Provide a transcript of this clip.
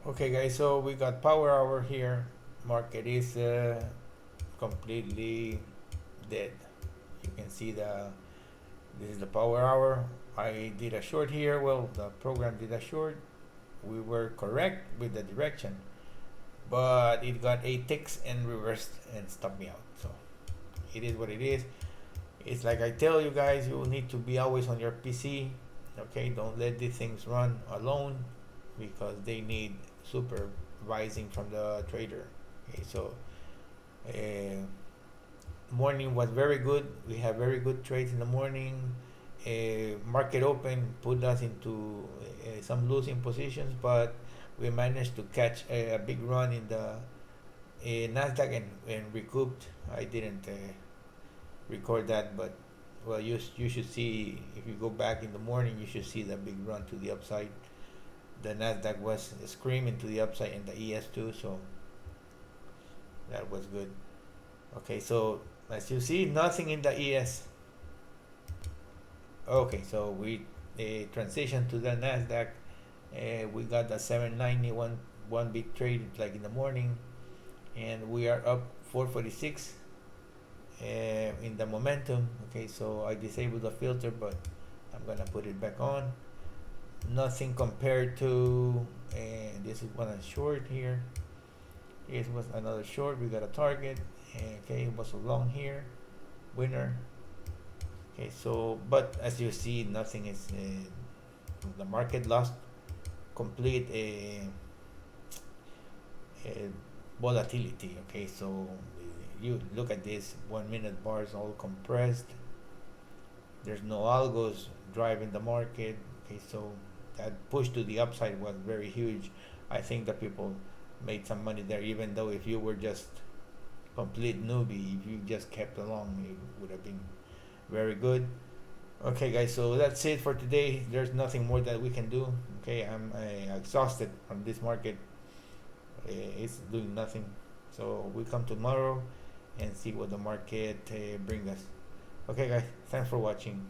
Okay guys, so we got power hour here. Market is completely dead. You can see this is the power hour. I did a short here. Well, the program did a short. We were correct with the direction, but it got 8 ticks and reversed and stopped me out. So it is what it is. It's like I tell you guys, you need to be always on your PC. Okay, don't let these things run alone because they need supervising from the trader. Okay, so uh, morning was very good. We have very good trades in the morning. Market open put us into some losing positions, but we managed to catch a big run in the Nasdaq and recouped. I didn't record that, but well, you should see if you go back in the morning, you should see the big run to the upside. The Nasdaq was screaming to the upside and the ES too, so that was good. Okay, so as you see, nothing in the ES. Okay, so we transition to the Nasdaq. We got the 791 one big trade like in the morning, and we are up 446 in the momentum. Okay, so I disabled the filter, but I'm gonna put it back on. Nothing compared to this is one a short here. It was another short. We got a target. Okay, it was a long here, winner. Okay, so but as you see, nothing is. The market lost complete volatility. Okay, so you look at this 1 minute bars all compressed. There's no algos driving the market. Okay, so that push to the upside was very huge. I think that people made some money there, even though if you were just complete newbie, if you just kept along, it would have been very good. Okay, guys, so that's it for today. There's nothing more that we can do. Okay, I'm exhausted from this market. It's doing nothing. So we come tomorrow and see what the market bring us. Okay, guys, thanks for watching.